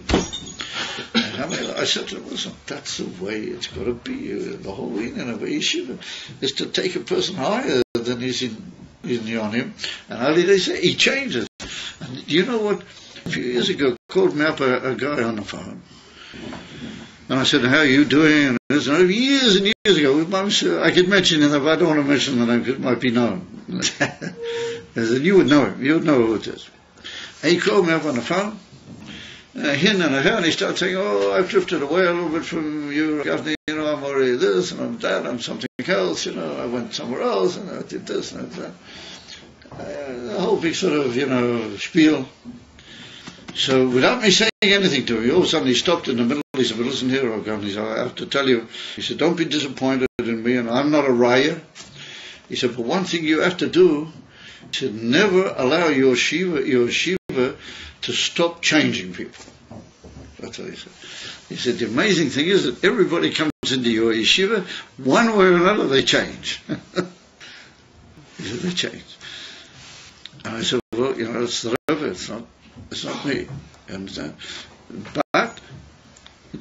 I said to them, listen, that's the way it's got to be. The whole union of a yeshiva is to take a person higher than he's in Yonim. And Ali, they say, he changes. And you know what? A few years ago, called me up a guy on the phone. And I said, how are you doing? And years and years ago, I could mention him, but I don't want to mention the name because it might be known. I said, you would know him. You would know who it is. And he called me up on the phone. Hin and her, and he started saying, I've drifted away a little bit from you, Governor, I'm already this, and I'm that, I'm something else, I went somewhere else, and I did this, and I did that. The whole big sort of, spiel. So without me saying anything to him, all of a sudden he stopped in the middle, he said, listen here, Governor, he said, I have to tell you, he said, don't be disappointed in me, and I'm not a raya. He said, but one thing you have to do, he said, never allow your shiva to stop changing people. That's what he said. He said, the amazing thing is that everybody comes into your yeshiva, one way or another they change. He said, they change. And I said, well, it's the Rebbe, it's not me. You understand? But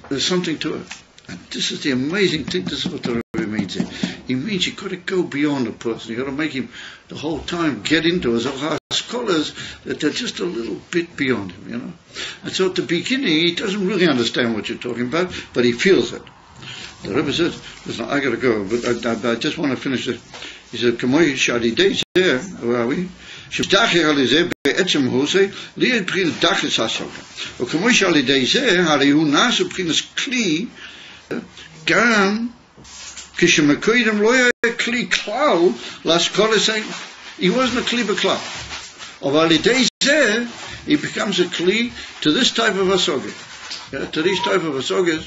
there's something to it. And this is the amazing thing, this is what the Rebbe means here. He means you've got to go beyond a person. You've got to make him the whole time get into his scholars that they're just a little bit beyond him, And so at the beginning, he doesn't really understand what you're talking about, but he feels it. The Rebbe says, listen, I got to go, but I just want to finish it. He said, Kamoi Shadi Deis there, where are we? Shibdachi Alizeh be'etzem hosei, li'ed p'chil dachis hasoga. Or Kamoi Shadi Deis there, hari hu nasu p'chinas kli, gam, כשמקודם לא היה כלי כלל לאסכולה saying he wasn't a kli b'klal. אבל על ידי זה he becomes a kli to this type of asogis. To these type of asogis.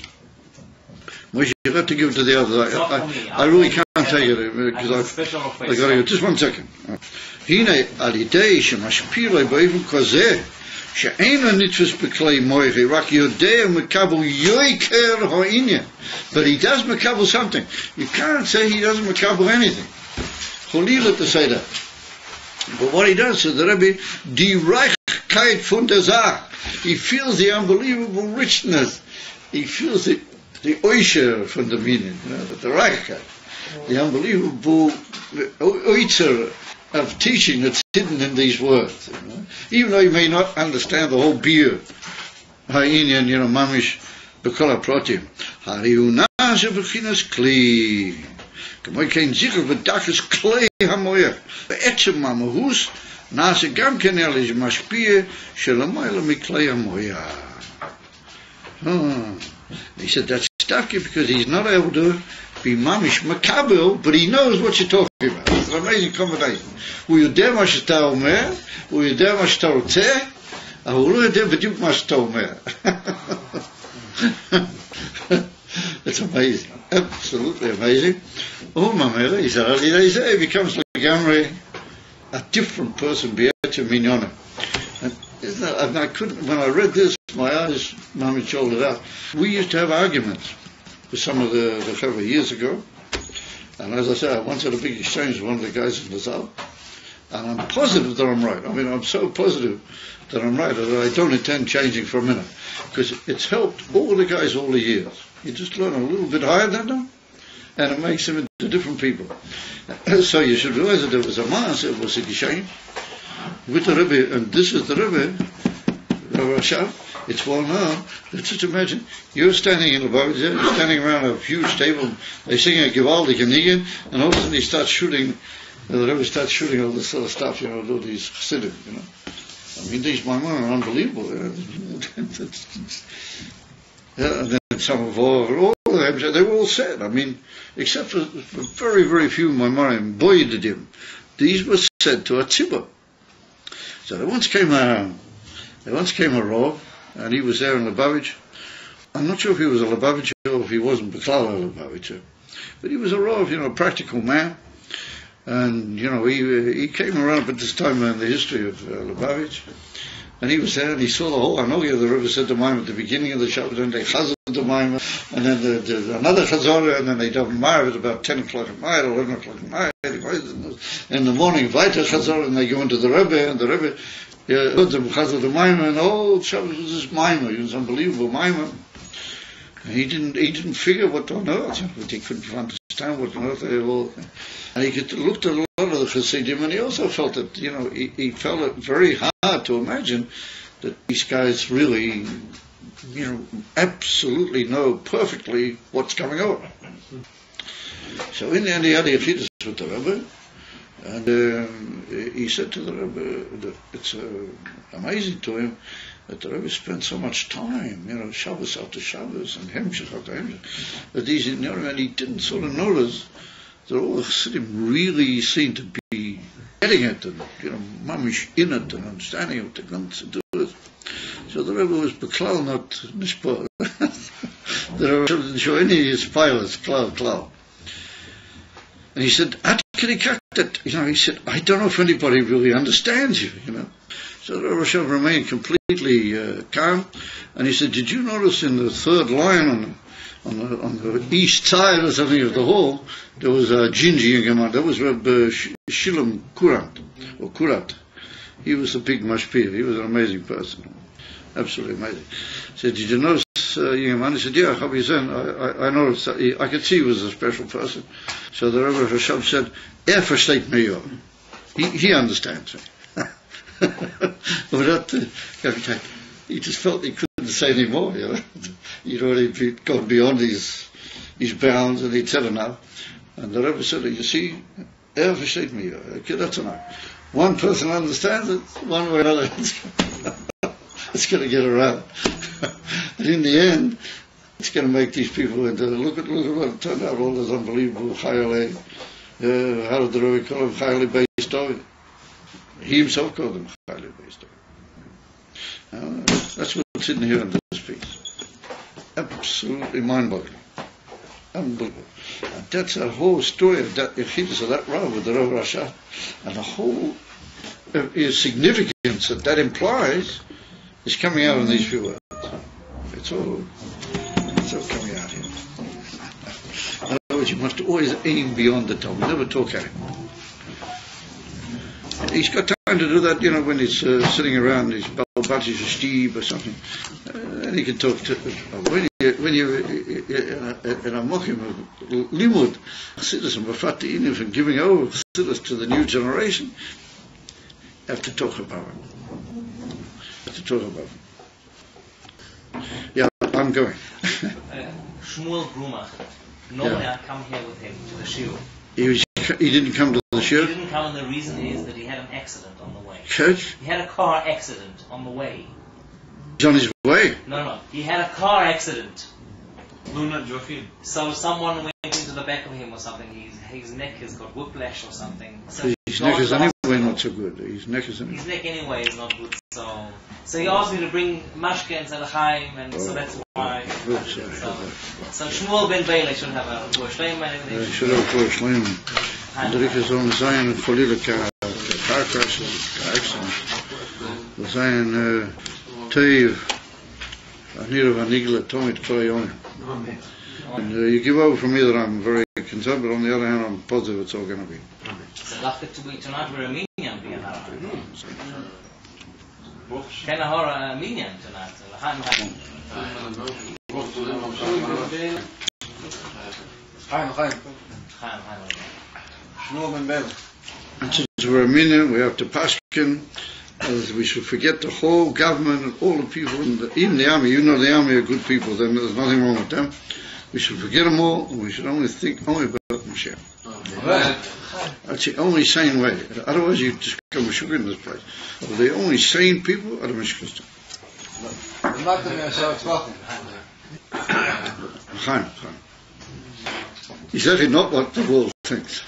Moshe, you have to give it to the other. I really can't take it because I got to go. Just 1 second. הנה על ידי שמשפיע לו באופן כזה שאין הנתפס בכלי מוירי, רק יודע מקבל יויקר העניין. But he does makabel something. You can't say he doesn't makabel anything. Cholila to say that. But what he does, so the Rebbe, die Reichkeit von der Sache. He feels the unbelievable richness. He feels the oisher from the meaning, the Reichkeit. The unbelievable oitzer of teaching that's hidden in these words. Even though you may not understand the whole beer. Ayin, mamish, b'kol ha'protim. Hari hu na'aseh b'chinas kli. K'moi kein zichel v'dachas klei hamoyach. Be'etzem ha'mahus na'aseh gam ken eli mashpia shelamayla miklei hamoyach. He said, that's Stavki because he's not able to be mamish makabel, but he knows what you're talking about. It's an amazing combination. הוא יודע מה שאתה אומר, הוא יודע מה שאתה רוצה, אבל הוא לא יודע בדיוק מה שאתה אומר. It's amazing, absolutely amazing. He said, he becomes like a different person, and I couldn't, when I read this, my eyes rolled out. We used to have arguments with some of the Chavah years ago, and as I said, I once had a big exchange with one of the guys in the Zal, and I'm positive that I'm right. I mean, I'm so positive that I'm right that I don't intend changing for a minute, because it's helped all the guys all the years. You just learn a little bit higher than them, and it makes them into different people. So you should realize that there was a mass, it was a Gishain, with the Rebbe, and this is the Rebbe, Rabbi Rashab. It's well known. Let's just imagine, you're standing in the boat, you're standing around a huge table, they sing a Givaldik and Nigan, and all of a sudden he starts shooting, the Rebbe starts shooting all this sort of stuff, all these Chassidim, I mean, these Maimon are unbelievable. And then some of all of them, they were all said. I mean, except for very, very few Maimonim, Boyedim, these were said to a tzibur. So there once came a Rav, and he was there in Lubavitch. I'm not sure if he was a Lubavitcher or if he wasn't Beklal a Lubavitcher, but he was a Rav, a practical man. And, he came around at this time in the history of Lubavitch, and he was there, and he saw the whole Anogia. The Rebbe said to Maim at the beginning of the Shabbat, and they chazed to Maim, and then another chazor, and then they daven Maim at about 10 o'clock at night, 11 o'clock at night. In the morning, weiter chazor, and they go into the Rebbe, and the Rebbe heard them chazed to Maim, and all Shabbat was this Maim. It was unbelievable Maim. And he didn't figure what on earth, but he couldn't understand what on earth they were all. And he looked at a lot of the Chassidim, and he also felt that, he felt it very hard to imagine that these guys really, absolutely know perfectly what's coming over. So in the end, he had the Yechidus with the Rebbe, and he said to the Rebbe that it's amazing to him that the Rebbe spent so much time, Shabbos after Shabbos and Hemshech after Hemshech, that these, and he didn't sort of notice that all the Chassidim really seemed to be getting it and, mamish in it and understanding what they're going to do with it. So the Rebbe was beklal, not nishpah. The Rebbe didn't show any of his pilots, klal. And he said, he said, I don't know if anybody really understands you, So the Rebbe Hashem remained completely calm, and he said, did you notice in the third line on the east side or something of the hall, there was a Jinji in Gemara. That was Rabbi Shilom Kurat. He was a big mashpir. He was an amazing person. Absolutely amazing. He said, did you notice Yingaman? He said, yeah, I noticed that. I could see he was a special person. So the Rebbe Hashem said, versteht me. He understands me. He just felt he couldn't say any more, He'd already gone beyond his bounds, and he'd said enough. And the Rebbe said, you see, versteht me. Okay, that's enough. One person understands it, one way or another, it's going to get around. And in the end, it's going to make these people into, look at what it turned out, all those unbelievable Chayalei. How did the Rebbe call him? Chayalei Beis. He himself called them Chayalei Beis. That's what's in here in this piece. Absolutely mind-boggling. Unbelievable. And that's a whole story of that Yechidus, of that Rav with the Rav Rasha, and the whole significance that implies is coming out in these few words. It's all coming out here. In other words, you must always aim beyond the top. Never talk at him. He's got time to do that, when he's sitting around his Balbati's or Steve or something. And he can talk to, when you're in a mochim of limud, citizen, b'fatti'in, and giving over citizens to the new generation, you have to talk about it. Yeah, I'm going. Shmuel Grumach, normally I come here with him to the shiur. He didn't come to the shiur? He didn't come, and the reason is that he had an accident on the way. Church? He had a car accident on the way. He's on his way? No. He had a car accident. So someone went into the back of him or something. His neck has got whiplash or something. So His neck is anyway not so good. His neck anyway is not good. So he asked me to bring mashke and Zalachayim, and so that's why. So Shmuel ben Beis should have a poor shleim and everything. Should have a poor shleim. And there is on Zion and Cholila car crash, accident. The Zion Teves, Anira Vanigla, Tommy Toyone. And you give over from me that I'm very concerned, but on the other hand, I'm positive it's all going to be. So lucky to be tonight we're a minyan being out. Can I hear a minyan tonight? And since we're a minyan, we have to paskin. We should forget the whole government and all the people, even the army. You know the army are good people, then there's nothing wrong with them. We should forget them all, and we should only think only about Mashiach. That's the only sane way. Otherwise you just become a sugar in this place. The only sane people are the Mishkistan. Exactly not what the world thinks.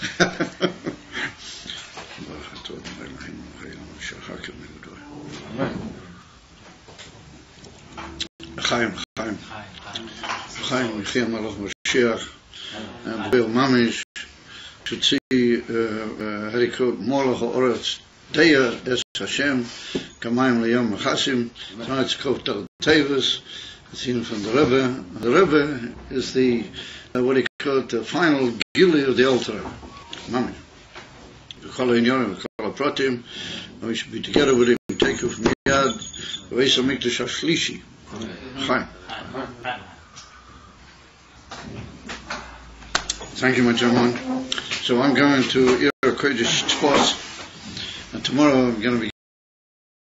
Chaim, Yechia Malach Mashiach, and Beil Mamish should see Harikot Molach Ha'oretz Deya Es Hashem Kamayim Liyom Mechasim. Tonight's Koftar Teves. It's in from the Rebbe. The Rebbe is the what he called the final Gili of the Alter Rebbe. Mamish. V'chol Inyonim V'chol Pratim. We should be together with him. Take you from Yad. Beis Hamikdash Hashlishi. Chaim. Thank you, my gentleman. So I'm going to Ir Kodesh Sports, and tomorrow I'm going to be